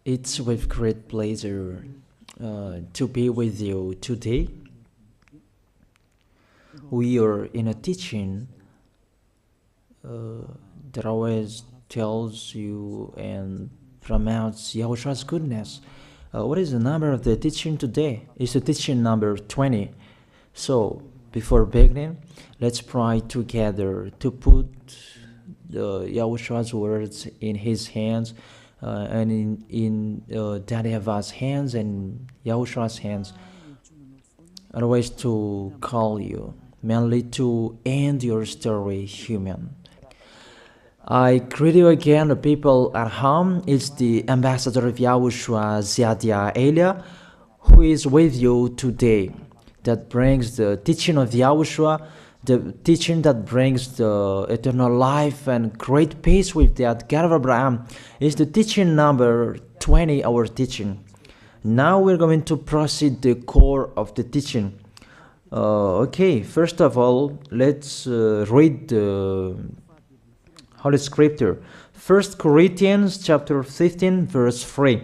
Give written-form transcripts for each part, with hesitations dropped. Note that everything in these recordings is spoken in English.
It's with great pleasure to be with you today. We are in a teaching that always tells you and promotes Yahoshua's goodness. What is the number of the teaching today? It's the teaching number 20. So, before beginning, let's pray together to put Yahoshua's words in his hands and in Daddy Yahvah's hands and Yahoshua's hands. Otherwise, to call you, mainly to end your story human. I greet you again, the people at home. It's the ambassador of Yahushua, Ziadia Elia, who is with you today. That brings the teaching of Yahushua, the teaching that brings the eternal life and great peace with that God of Abraham. Is the teaching number 20, our teaching. Now we're going to proceed the core of the teaching. Okay, first of all, let's read the Holy Scripture. 1 Corinthians chapter 15, verse 3.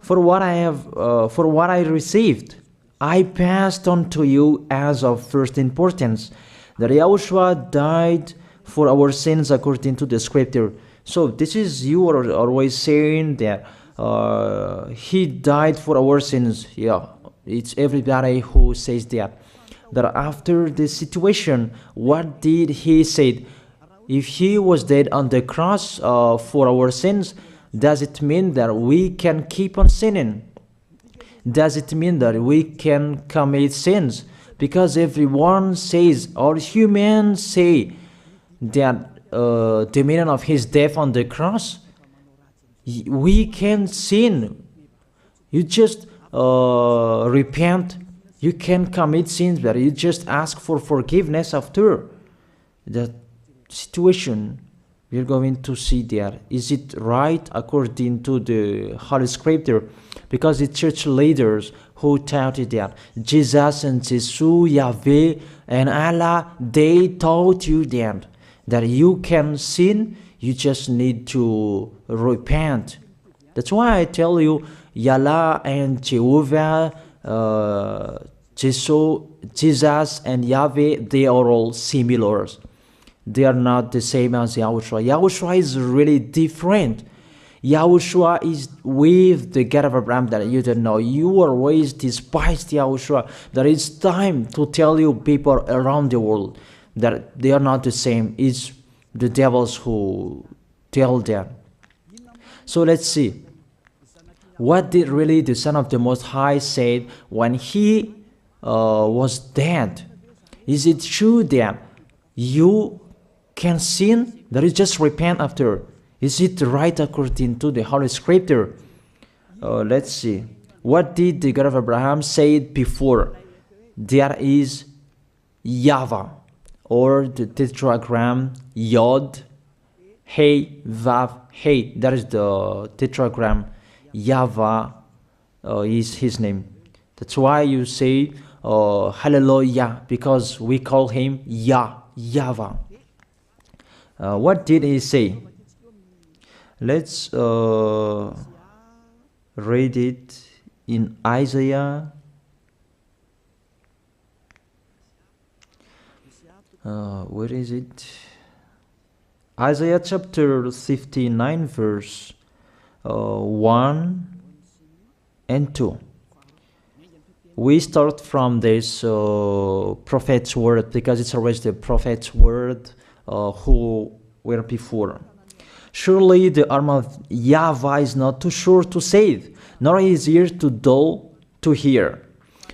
For what I received, I passed on to you as of first importance, that Yahushua died for our sins according to the Scripture. So this is, you are always saying that he died for our sins. Yeah, it's everybody who says that. That after the situation, what did he say? If he was dead on the cross for our sins, does it mean that we can keep on sinning? Does it mean that we can commit sins? Because everyone says, or humans say, that the meaning of his death on the cross, we can sin. You just repent. You can commit sins, but you just ask for forgiveness after that situation. We're going to see there. Is it right according to the Holy Scripture? Because the church leaders who taught it that Jesus and Jesus, Yahweh and Allah, they taught you that you can sin, you just need to repent. That's why I tell you, Yahlah and Jehovah, Jesus and Yahweh, they are all similar. They are not the same as Yahushua. Yahushua is really different. Yahushua is with the God of Abraham that you don't know. You always despised Yahushua. There is time to tell you people around the world that they are not the same. It's the devils who tell them. So let's see. What did really the Son of the Most High say when he was dead? Is it true that you can sin? That is just repent after. Is it right according to the Holy Scripture? Let's see. What did the God of Abraham say before? There is YAHVAH, or the tetragram Yod, Hey, Vav, Hey. That is the tetragram. YAHVAH is his name. That's why you say Hallelujah, because we call him YAHVAH. What did he say? Let's read it in Isaiah. Where is it? Isaiah chapter 59, verse 1 and 2. We start from this prophet's word, because it's always the prophet's word who were before. Surely the arm of YAHVAH is not too short to save, nor his ear too dull to hear.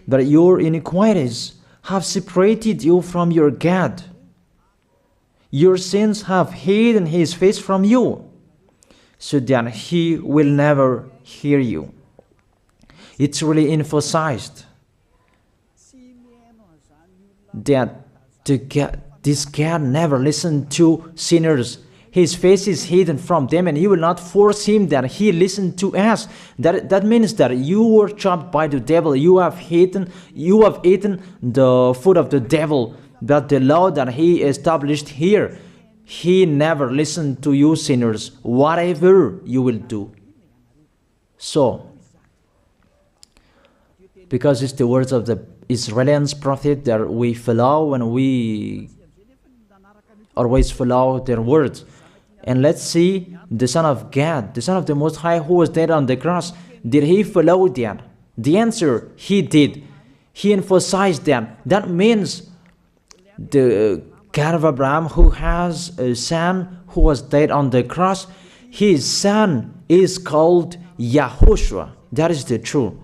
But your iniquities have separated you from your God. Your sins have hidden his face from you, so that he will never hear you. It's really emphasized that this God never listened to sinners. His face is hidden from them, and he will not force him that he listen to us. That means that you were chopped by the devil. You have eaten the food of the devil. But the law that he established here, he never listened to you sinners, whatever you will do. So, because it's the words of the Israeli prophet that we follow, and we always follow their words. And let's see the Son of God, the Son of the Most High, who was dead on the cross. Did he follow that? The answer, he did. He emphasized that. That means the God of Abraham, who has a son who was dead on the cross, his son is called YAHOSHUAH. That is the truth.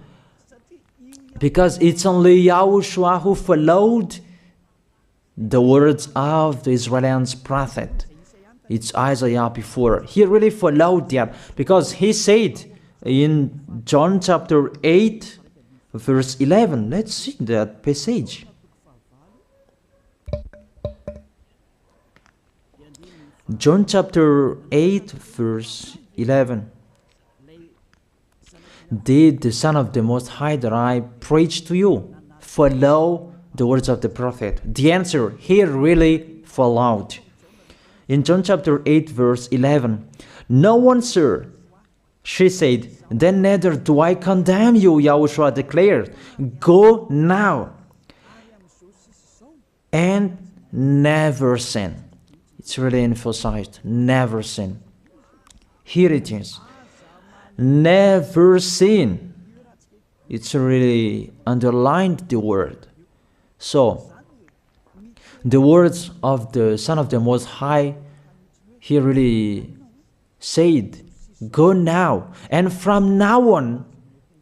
Because it's only YAHOSHUAH who followed the words of the Israeli prophet. It's Isaiah before. He really followed that, because he said in John chapter 8, verse 11. Let's see that passage. John chapter 8, verse 11. Did the Son of the Most High that I preach to you follow the words of the prophet? The answer, he really followed. In John chapter 8, verse 11, no one, sir, she said, then neither do I condemn you, YAHOSHUAH declared. Go now and never sin. It's really emphasized, never sin. Here it is. Never sin. It's really underlined the word. So, the words of the Son of the Most High, he really said, go now, and from now on,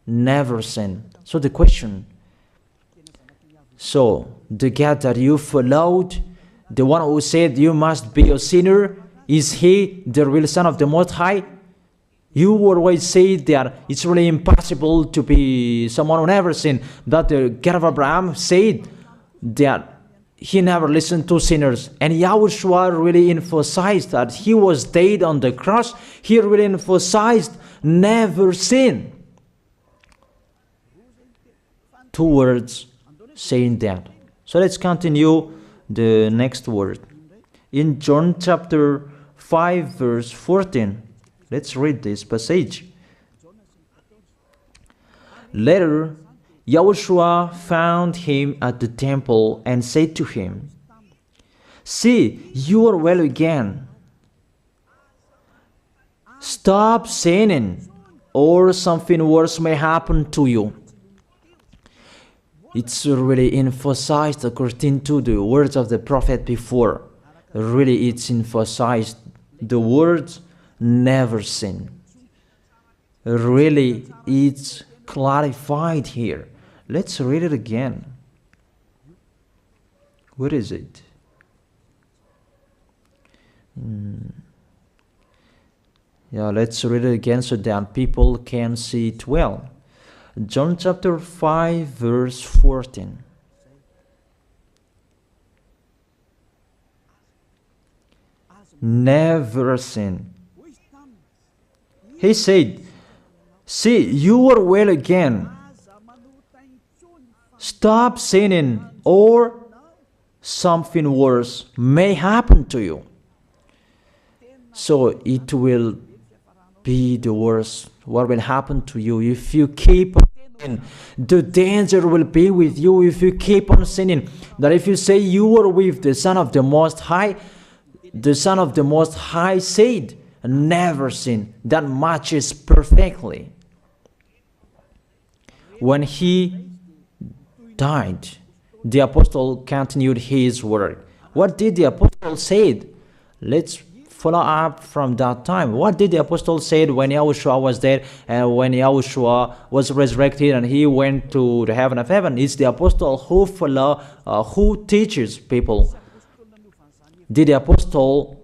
never sin. So the question, so the God that you followed, the one who said you must be a sinner, is he the real Son of the Most High? You always say that it's really impossible to be someone who never sinned. But the God of Abraham said that he never listened to sinners. And YAHOSHUAH really emphasized that he was dead on the cross. He really emphasized never sin. Two words saying that. So let's continue the next word. In John chapter 5, verse 14. Let's read this passage. Later, YAHOSHUAH found him at the temple and said to him, see, you are well again. Stop sinning, or something worse may happen to you. It's really emphasized according to the words of the prophet before. Really, it's emphasized the words never sin. Really, it's clarified here. Let's read it again. What is it? Yeah, let's read it again so that people can see it well. John chapter 5, verse 14. Never sin. He said, see, you are well again. Stop sinning, or something worse may happen to you. So it will be the worst. What will happen to you if you keep on sinning? The danger will be with you if you keep on sinning. That if you say you are with the Son of the Most High, the Son of the Most High said, never sin. That matches perfectly. When he died, the apostle continued his work. What did the apostle say? Let's follow up from that time. What did the apostle say when YAHOSHUAH was dead and when YAHOSHUAH was resurrected and he went to the heaven of heaven? It's the apostle who teaches people. Did the apostle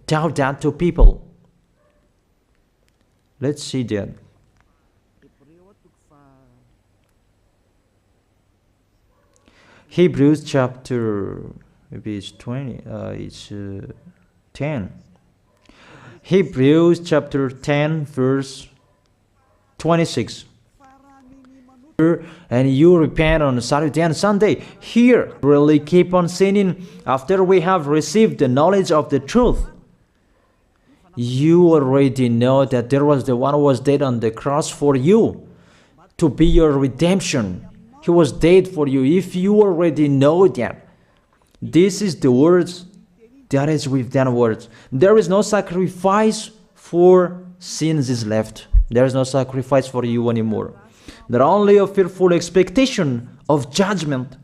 tell that to people? Let's see that. Hebrews chapter, maybe it's 20, it's 10. Hebrews chapter 10, verse 26. And you repent on Saturday and Sunday. Here, really keep on sinning after we have received the knowledge of the truth. You already know that there was the one who was dead on the cross for you, to be your redemption. He was dead for you. If you already know that, this is the words that is with that words. There is no sacrifice for sins is left. There is no sacrifice for you anymore. There are only a fearful expectation of judgment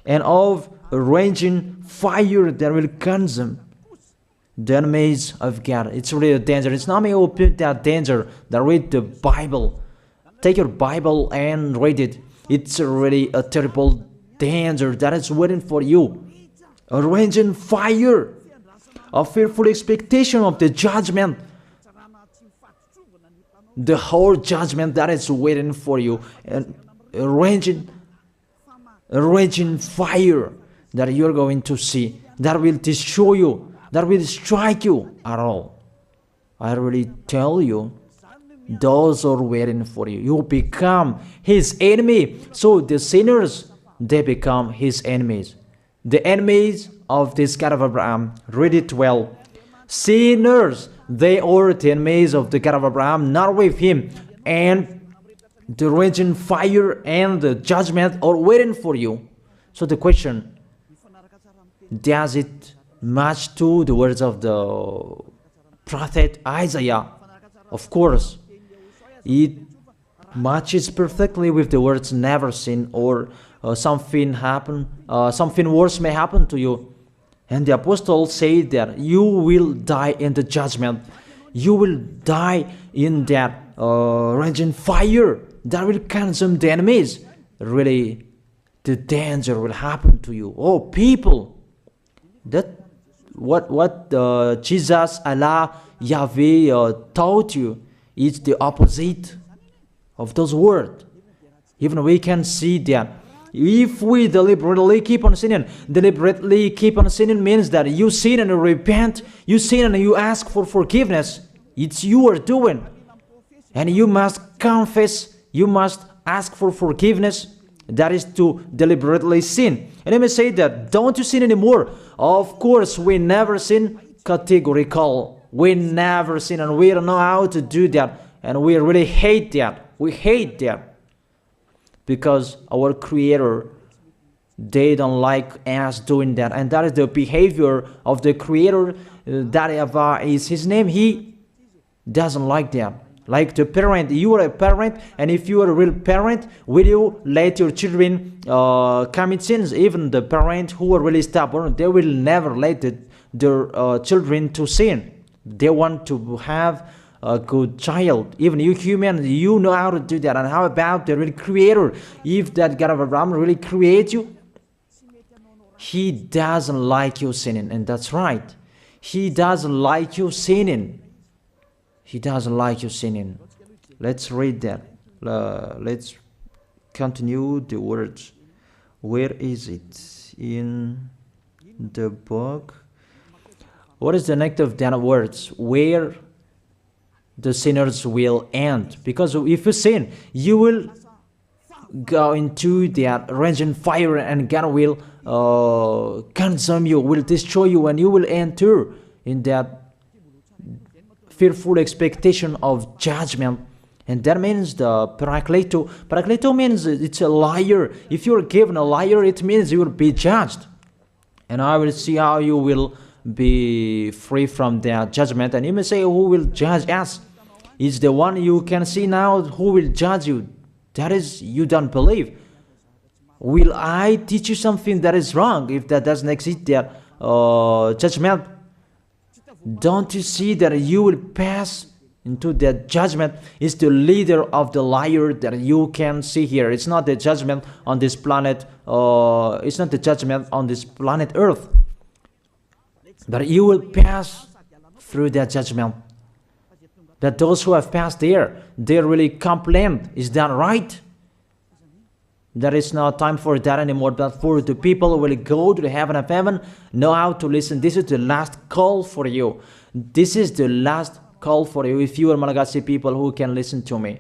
and of a raging fire that will consume the enemies of God. It's really a danger. It's not me who put that danger that read the Bible. Take your Bible and read it. It's really a terrible danger that is waiting for you. A raging fire, a fearful expectation of the judgment. The whole judgment that is waiting for you. And a raging fire that you're going to see, that will destroy you, that will strike you at all. I really tell you, those are waiting for you. You become his enemy. So the sinners, they become his enemies. The enemies of this God of Abraham. Read it well. Sinners, they are the enemies of the God of Abraham, not with him. And the raging fire and the judgment are waiting for you. So the question, does it match to the words of the prophet Isaiah? Of course. It matches perfectly with the words never sin, or something worse may happen to you. And the apostle said that you will die in the judgment. You will die in that raging fire that will consume the enemies. Really, the danger will happen to you. Oh, people, that what Jesus, Allah, Yahweh taught you is the opposite of those words. Even we can see that if we deliberately keep on sinning means that you sin and you repent, you sin and you ask for forgiveness. It's you are doing. And you must confess, you must ask for forgiveness. That is to deliberately sin. And I may say that, don't you sin anymore? Of course, we never sin. Categorical. We never sin, and we don't know how to do that. And we really hate that. We hate that. Because our Creator, they don't like us doing that. And that is the behavior of the Creator. That YAHVAH is his name. He doesn't like that. Like the parent, you are a parent, and if you are a real parent, will you let your children commit sins? Even the parent who are really stubborn, they will never let their children to sin. They want to have a good child. Even you humans, you know how to do that. And how about the real Creator? If that God of Abraham really creates you, he doesn't like you sinning. And that's right. He doesn't like you sinning. He doesn't like you sinning. Let's read that. Let's continue the words. Where is it? In the book. What is the next of that words? Where the sinners will end. Because if you sin, you will go into that raging fire, and God will consume you, will destroy you, and you will enter in that fearful expectation of judgment. And that means the parakleto. Parakleto means it's a liar. If you're given a liar, it means you will be judged. And I will see how you will be free from that judgment. And you may say, who will judge us? It's the one you can see now who will judge you. That is, you don't believe. Will I teach you something that is wrong if that doesn't exist, that judgment? Don't you see that you will pass into that judgment? Is the leader of the liar that you can see here. It's not the judgment on this planet. It's not the judgment on this planet Earth. But you will pass through that judgment. That those who have passed there, they really complain. Is that right? There is no time for that anymore, but for the people who will go to the heaven of heaven, know how to listen. This is the last call for you. This is the last call for you. If you are Malagasy people who can listen to me,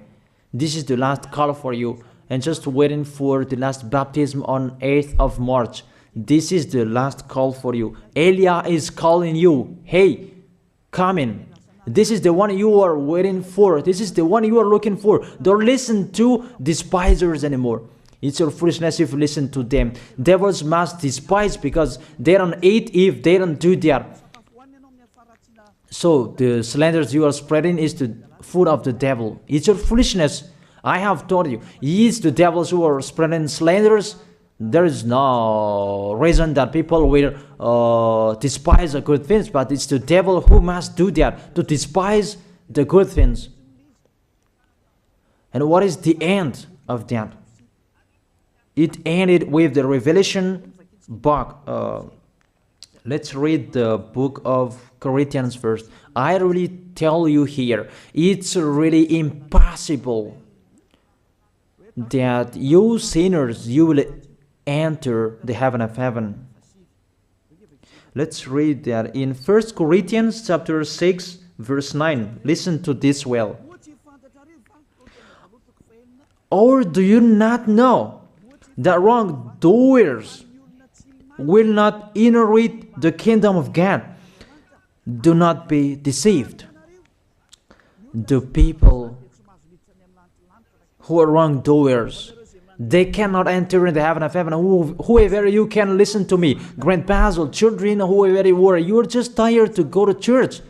this is the last call for you. And just waiting for the last baptism on 8th of March. This is the last call for you. Elia is calling you. Hey, come in. This is the one you are waiting for. This is the one you are looking for. Don't listen to despisers anymore. It's your foolishness if you listen to them. Devils must despise because they don't eat if they don't do that. So the slanders you are spreading is the food of the devil. It's your foolishness. I have told you. It's the devils who are spreading slanders. There is no reason that people will despise the good things, but it's the devil who must do that, to despise the good things. And what is the end of that? It ended with the Revelation book. Let's read the book of Corinthians first. I really tell you here, it's really impossible that you sinners, you will enter the heaven of heaven. Let's read that in 1 Corinthians chapter 6 verse 9. Listen to this well. Or do you not know that wrongdoers will not inherit the kingdom of God? Do not be deceived. The people who are wrongdoers, they cannot enter in the heaven of heaven. Whoever you can listen to me, grandpas or children, whoever you are, you're just tired to go to church.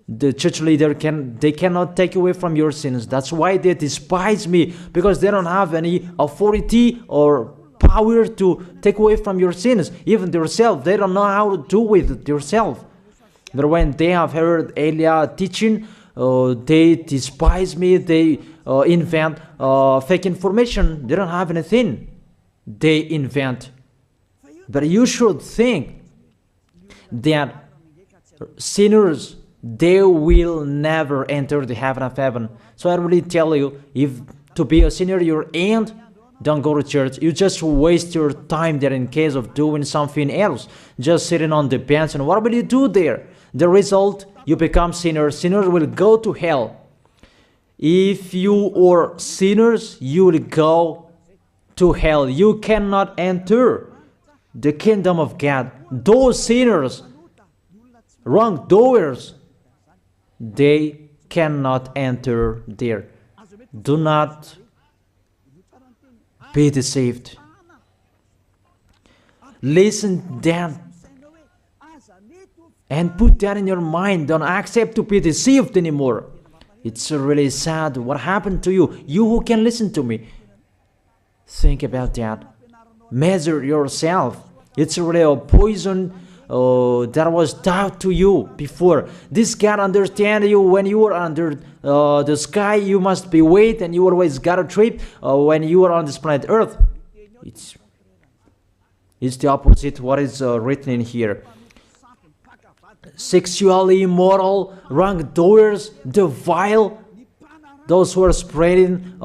The church leader cannot take away from your sins. That's why they despise me, because they don't have any authority or power to take away from your sins. Even themselves, they don't know how to do with themselves. But when they have heard Elia teaching, they despise me. They invent fake information. They don't have anything. They invent. But you should think that sinners, they will never enter the heaven of heaven. So I really tell you, if to be a sinner you end, don't go to church. You just waste your time there in case of doing something else. Just sitting on the bench, and what will you do there? The result, you become sinners. Sinners will go to hell. If you are sinners, you will go to hell. You cannot enter the kingdom of God. Those sinners, wrongdoers, they cannot enter there. Do not be deceived. Listen then and put that in your mind. Don't accept to be deceived anymore. It's really sad what happened to you. You who can listen to me, think about that. Measure yourself. It's really a poison that was taught to you before. This God understand you when you are under the sky. You must be wait, and you always got a trip when you are on this planet Earth. It's the opposite what is written in here. Sexually immoral, wrongdoers, the vile, those who are spreading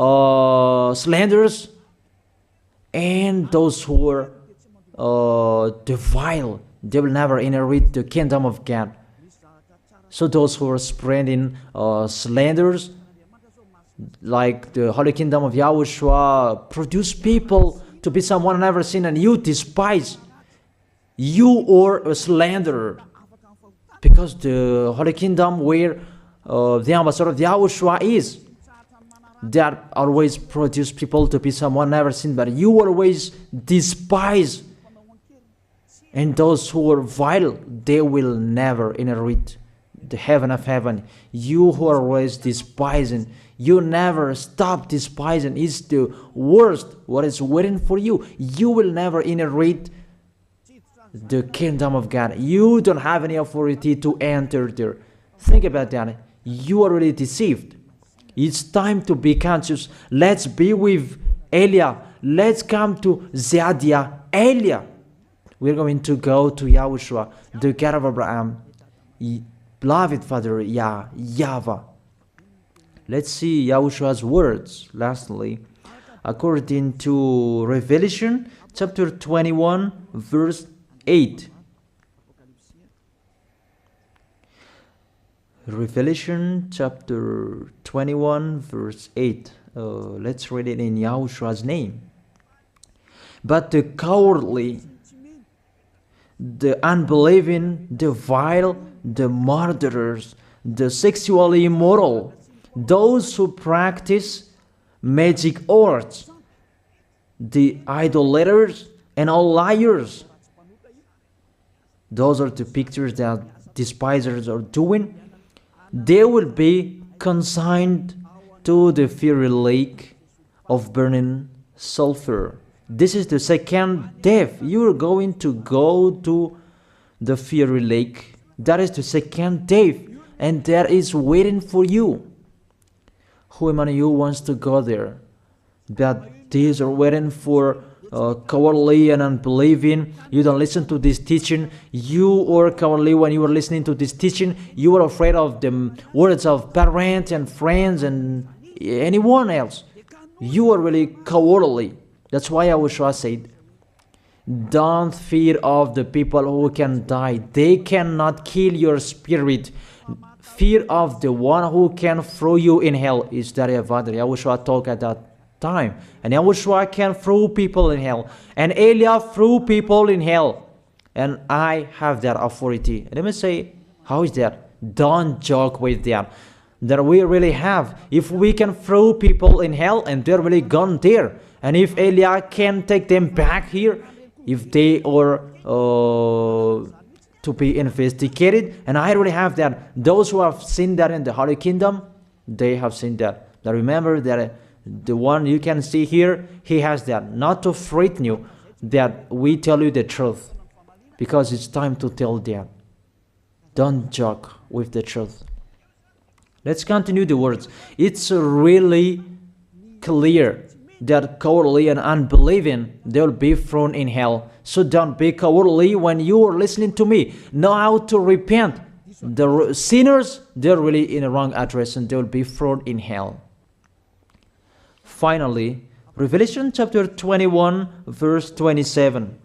slanders, and those who are the vile, they will never inherit the kingdom of God. So those who are spreading slanders, like the Holy Kingdom of YAHOSHUAH, produce people to be someone never seen, and you despise. You are a slanderer. Because the Holy Kingdom where the ambassador of YAHOSHUAH is, that always produce people to be someone never seen, but you always despise. And those who are vile, they will never inherit the heaven of heaven. You who are always despising, you never stop despising. It's the worst what is waiting for you. You will never inherit the kingdom of God. You don't have any authority to enter there. Think about that. You are really deceived. It's time to be conscious. Let's be with Elia. Let's come to Zadiah. Elia. We're going to go to YAHOSHUAH, the God of Abraham, beloved Father YAHVAH. Let's see YAHOSHUAH's words. Lastly, according to Revelation chapter 21 verse 8. Revelation chapter 21 verse 8. Let's read it in YAHOSHUAH's name. But the cowardly, the unbelieving, the vile, the murderers, the sexually immoral, those who practice magic arts, the idolaters, and all liars. Those are the pictures that despisers are doing. They will be consigned to the fiery lake of burning sulfur. This is the second death. You are going to go to the fiery lake. That is the second death, and that is waiting for you. Who among you wants to go there? That these are waiting for cowardly and unbelieving. You don't listen to this teaching. You are cowardly when you are listening to this teaching. You are afraid of the words of parents and friends and anyone else. You are really cowardly. That's why YAHOSHUAH said, don't fear of the people who can die. They cannot kill your spirit. Fear of the one who can throw you in hell. Is that YAHOSHUAH talked at that time. And YAHOSHUAH can throw people in hell. And Elijah threw people in hell. And I have that authority. Let me say, how is that? Don't joke with that. That we really have. If we can throw people in hell and they're really gone there. And if Elijah can take them back here, if they are to be investigated, and I really have that. Those who have seen that in the Holy Kingdom, they have seen that. Now remember that the one you can see here, he has that. Not to frighten you, that we tell you the truth, because it's time to tell that. Don't joke with the truth. Let's continue the words. It's really clear that cowardly and unbelieving, they'll be thrown in hell. So don't be cowardly when you are listening to me. Know how to repent. The sinners, they're really in the wrong address and they'll be thrown in hell. Finally, Revelation chapter 21, verse 27.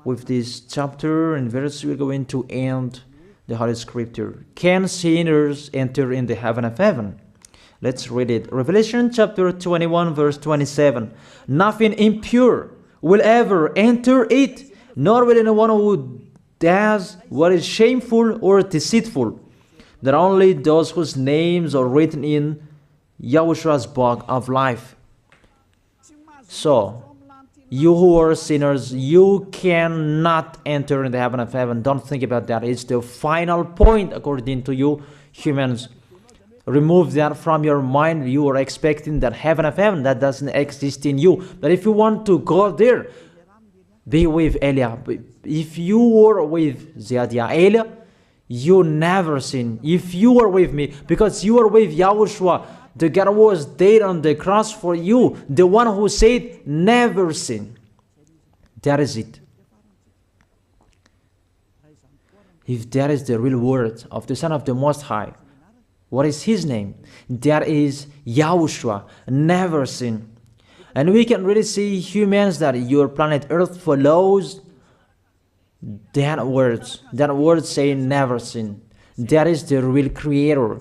With this chapter and verse, we're going to end the Holy Scripture. Can sinners enter in the heaven of heaven? Let's read it. Revelation chapter 21, verse 27. Nothing impure will ever enter it, nor will anyone who does what is shameful or deceitful. That only those whose names are written in YAHOSHUAH's book of life. So, you who are sinners, you cannot enter in the heaven of heaven. Don't think about that. It's the final point according to you humans. Remove that from your mind. You are expecting that heaven of heaven that doesn't exist in you. But if you want to go there, be with Elia. If you were with Elia, you never sin. If you are with me, because you are with YAHOSHUAH, the God was dead on the cross for you, the one who said never sin. That is it. If that is the real word of the Son of the Most High, what is his name? That is YAHOSHUAH, never sin. And we can really see humans that your planet Earth follows that words. That word saying never sin. That is the real creator.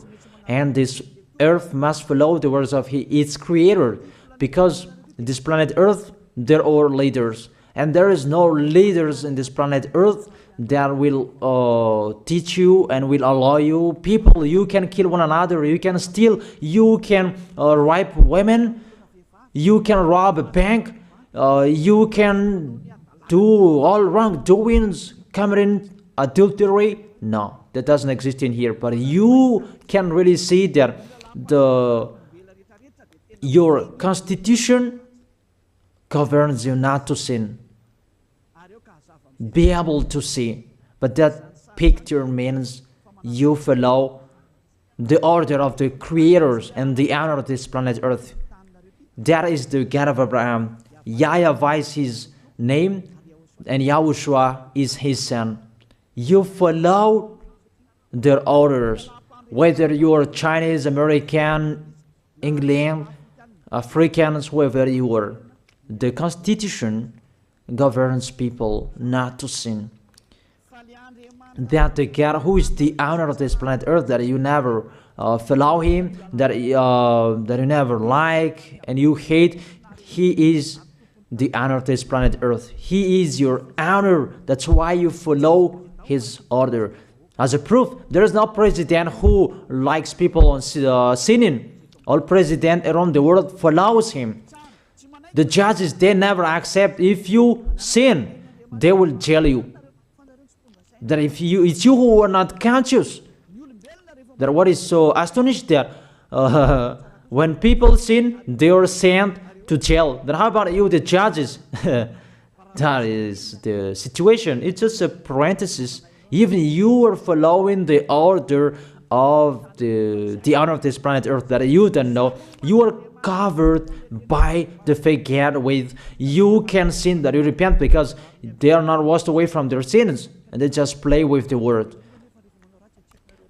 And this Earth must follow the words of its creator. Because this planet Earth, there are leaders. And there is no leaders in this planet Earth that will teach you and will allow you. People, you can kill one another, you can steal, you can rape women, you can rob a bank, you can do all wrongdoings, committing adultery. No, that doesn't exist in here. But you can really see that your constitution governs you not to sin. Be able to see. But that picture means you follow the order of the creators and the honor of this planet Earth. That is the God of Abraham. YAHVAH is his name, and YAHOSHUAH is his son. You follow their orders, whether you are Chinese, American, England, Africans, whoever you are. The Constitution governs people not to sin. That the God who is the owner of this planet Earth, that you never follow him, that you never like and you hate, he is the owner of this planet Earth. He is your owner. That's why you follow his order. As a proof, there is no president who likes people on sinning. All president around the world follows him. The judges, they never accept. If you sin, they will jail you. That if it's you who are not conscious. That what is so astonished that when people sin, they are sent to jail. Then how about you, the judges? That is the situation. It's just a parenthesis. Even you are following the order of the honor of this planet Earth that you don't know. You are covered by the fake God with you can sin that you repent because they are not washed away from their sins and they just play with the word.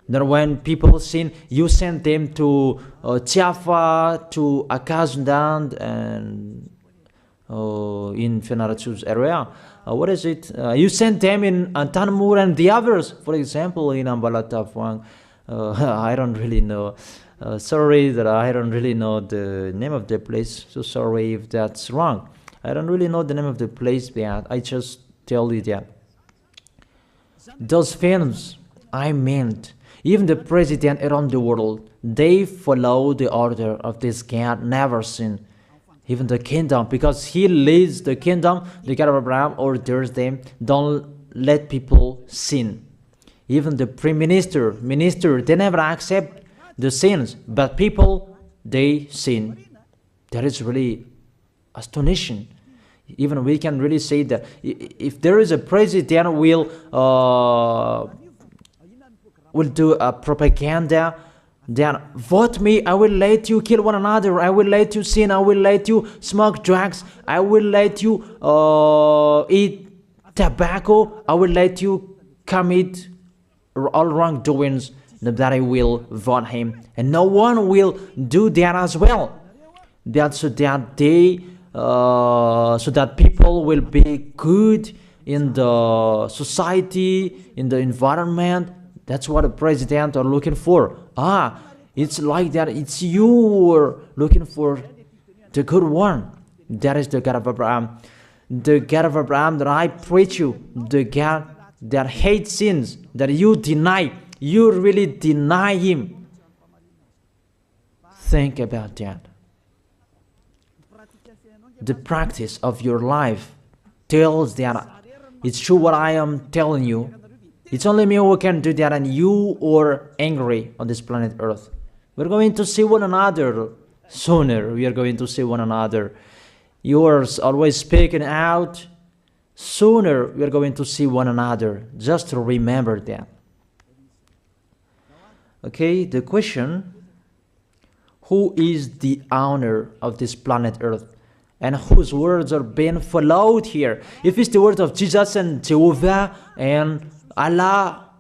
Then when people sin, you send them to YAHVAH, to Akazundand, and in Fenarachu's area. What is it? You send them in Tanmur and the others. For example, in Ambalatafwang. I don't really know. Sorry that I don't really know the name of the place. So sorry if that's wrong. I don't really know the name of the place, but I just tell you that. Those films, I meant, even the president around the world, they follow the order of this God, never sin. Even the kingdom, because he leads the kingdom, the God of Abraham orders them, don't let people sin. Even the prime minister, they never accept the sins, but people, they sin. That is really astonishing. Even we can really say that if there is a president will do a propaganda, then vote me, I will let you kill one another, I will let you sin, I will let you smoke drugs, I will let you eat tobacco, I will let you commit all wrongdoings, that I will vote him. And no one will do that as well. That's so that they, so that people will be good in the society, in the environment. That's what the president are looking for. It's like that. It's you who are looking for the good one. That is the God of Abraham. The God of Abraham that I preach you. The God that hates sins, that you deny. You really deny him. Think about that. The practice of your life tells that it's true what I am telling you. It's only me who can do that, and you are angry on this planet Earth. We're going to see one another sooner. We are going to see one another. You are always speaking out. Sooner we are going to see one another. Just to remember that. Okay, the question, who is the owner of this planet Earth? And whose words are being followed here? If it's the word of Jesus and Jehovah and Allah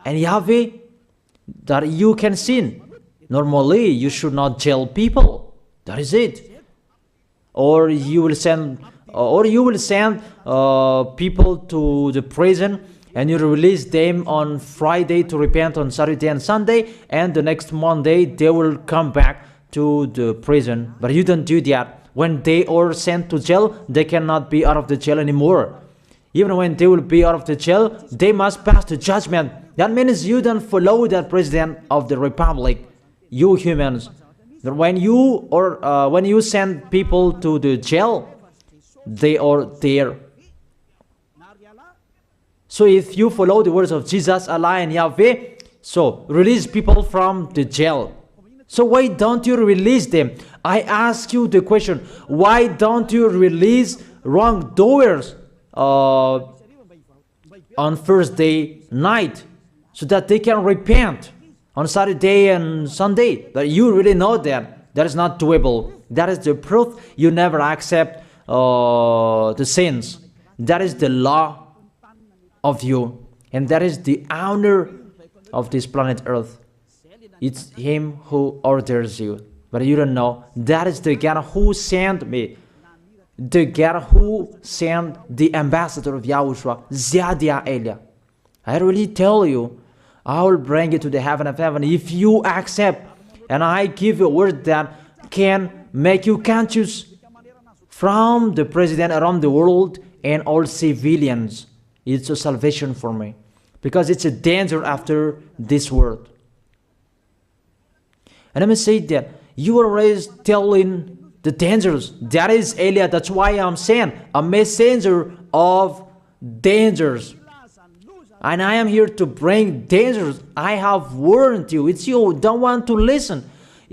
and Yahweh, that you can sin. Normally, you should not jail people. That is it. Or you will send, people to the prison, and you release them on Friday to repent on Saturday and Sunday, and the next Monday they will come back to the prison. But you don't do that. When they are sent to jail, they cannot be out of the jail anymore. Even when they will be out of the jail, they must pass the judgment. That means you don't follow that president of the republic, you humans. When you send people to the jail, they are there. So if you follow the words of Jesus, Allah and Yahweh, so release people from the jail. So why don't you release them? I ask you the question, why don't you release wrongdoers on Thursday night so that they can repent on Saturday and Sunday? That you really know that is not doable. That is the proof you never accept the sins. That is the law of you, and that is the owner of this planet Earth. It's him who orders you, but you don't know. That is the God who sent me, the God who sent the ambassador of Yahushua, Ziadia Elia. I really tell you, I will bring you to the heaven of heaven if you accept, and I give you a word that can make you conscious from the president around the world and all civilians. It's a salvation for me. because it's a danger after this world. And let me say that you were raised telling the dangers. That is Elia. That's why I'm saying a messenger of dangers. And I am here to bring dangers. I have warned you. It's you who don't want to listen.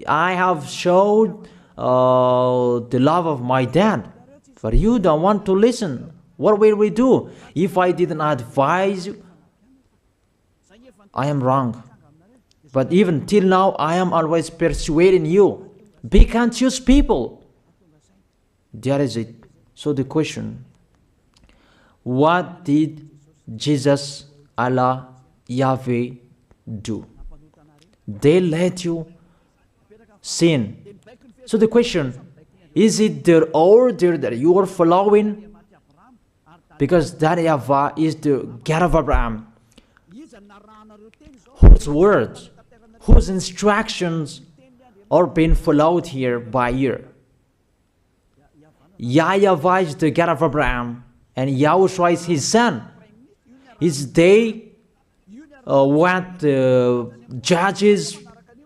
I have showed the love of my dad, but you don't want to listen. What will we do? If I didn't advise you, I am wrong. But even till now, I am always persuading you. Be conscious people. That is it. So the question, what did Jesus, Allah, Yahweh do? They let you sin. So the question, is it their order that you are following? Because that YAHVAH is the God of Abraham, whose words, whose instructions are being followed here by year. YAHVAH is the God of Abraham, and YAHOSHUAH is his son. Is they what the judges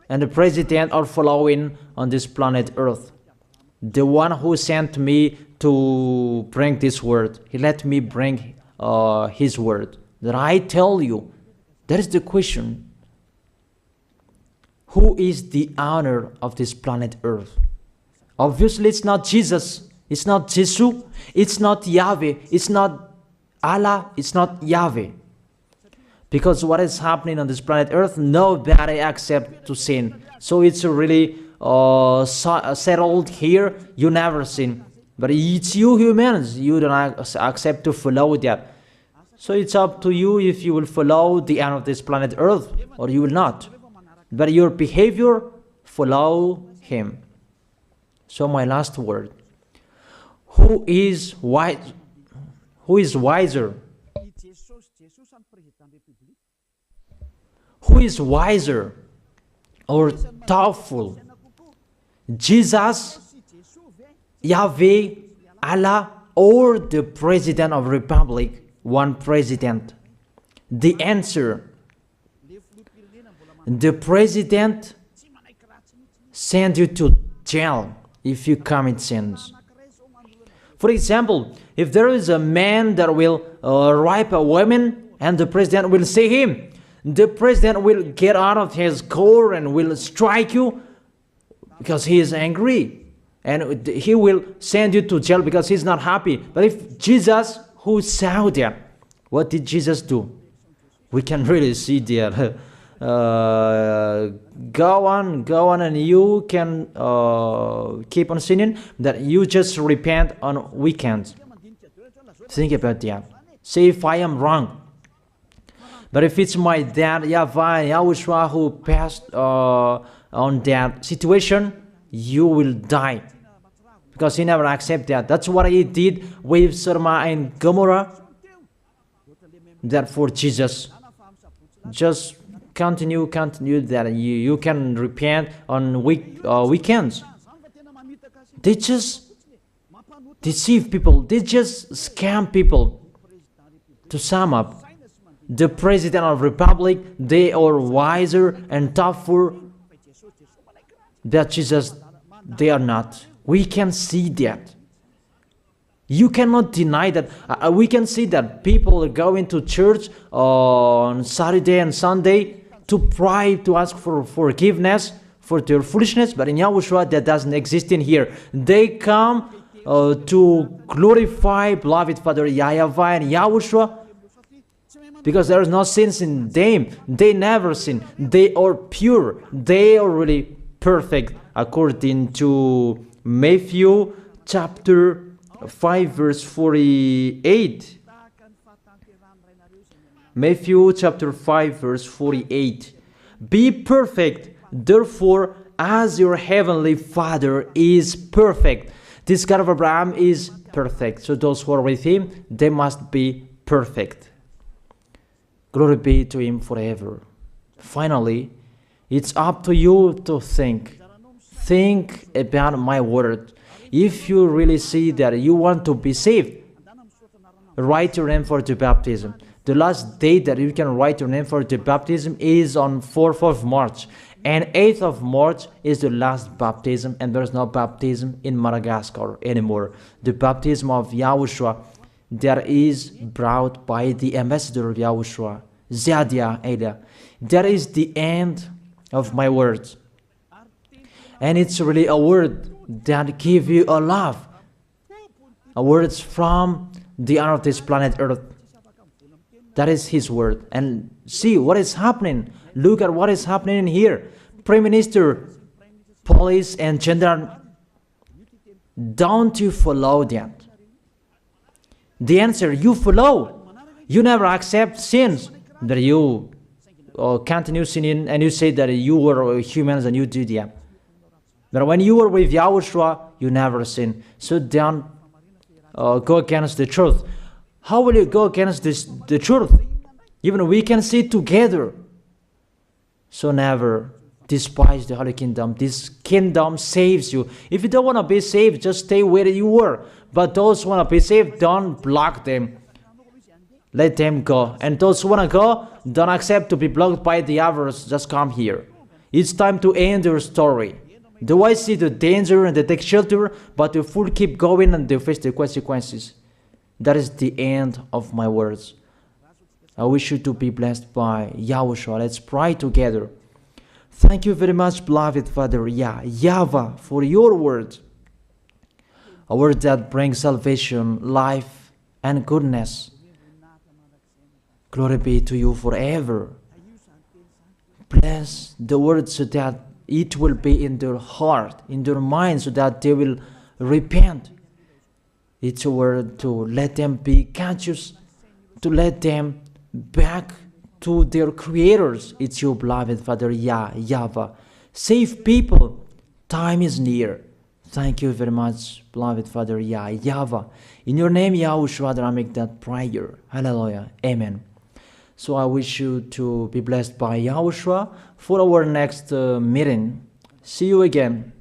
and the president are following on this planet Earth. The one who sent me to bring this word, he let me bring his word. That I tell you, that is the question. Who is the owner of this planet Earth? Obviously, it's not Jesus. It's not Jesus. It's not Yahweh. It's not Allah. It's not Yahweh. Because what is happening on this planet Earth, nobody accepts to sin. So it's really settled here. You never sin. But it's you humans. You don't accept to follow that. So it's up to you if you will follow the end of this planet Earth or you will not. But your behavior, follow him. So my last word. Who is wise? Who is wiser? Who is wiser or thoughtful? Jesus, Yahweh, Allah, or the President of Republic? One president. The answer. The president sends you to jail if you commit sins. For example, if there is a man that will rape a woman and the president will see him, the president will get out of his car and will strike you because he is angry. And he will send you to jail because he's not happy. But if Jesus, who saw that, what did Jesus do? We can really see that. Go on, and you can keep on sinning, that you just repent on weekends. Think about that. See if I am wrong. But if it's my dad, YAHVAH and YAHOSHUAH, who passed on that situation, you will die. Because he never accepted that. That's what he did with Sodom and Gomorrah. That for Jesus, just continue that you can repent on weekends. They just deceive people. They just scam people. To sum up, the President of Republic, they are wiser and tougher than Jesus. They are not. We can see that. You cannot deny that. We can see that people are going to church on Saturday and Sunday to pray, to ask for forgiveness for their foolishness, but in YAHOSHUAH that doesn't exist in here. They come to glorify beloved Father YAHVAH and YAHOSHUAH because there is no sins in them. They never sin. They are pure. They are really perfect according to Matthew chapter 5 verse 48. Matthew chapter 5 verse 48. Be perfect, therefore, as your heavenly Father is perfect. This God of Abraham is perfect. So those who are with him, they must be perfect. Glory be to him forever. Finally, it's up to you to think. Think about my word. If you really see that you want to be saved, write your name for the baptism. The last date that you can write your name for the baptism is on 4th of March. And 8th of March is the last baptism, and there's no baptism in Madagascar anymore. The baptism of YAHOSHUAH that is brought by the ambassador of YAHOSHUAH, Zadia Elia. That is the end of my words. And it's really a word that gives you a love. A word from the honor of this planet Earth. That is his word. And see what is happening. Look at what is happening here. Prime Minister, police and gendarme, don't you follow that? The answer, you follow. You never accept sins. That you continue sinning and you say that you were humans and you do that. But when you were with YAHOSHUAH, you never sin. So don't go against the truth. How will you go against the truth? Even we can sit together. So never despise the Holy Kingdom. This kingdom saves you. If you don't want to be saved, just stay where you were. But those who want to be saved, don't block them. Let them go. And those who want to go, don't accept to be blocked by the others. Just come here. It's time to end your story. Do I see the danger and they take shelter, but the fool keep going and they face the consequences? That is the end of my words. I wish you to be blessed by YAHOSHUAH. Let's pray together. Thank you very much, beloved Father YAHVAH, for your word. A word that brings salvation, life, and goodness. Glory be to you forever. Bless the word so that it will be in their heart, in their mind, so that they will repent. It's a word to let them be conscious, to let them back to their creators. It's your beloved Father YAHVAH. Save people. Time is near. Thank you very much, beloved Father YAHVAH. In your name, YAHOSHUAH, that I make that prayer. Hallelujah. Amen. So I wish you to be blessed by YAHOSHUAH for our next meeting. See you again.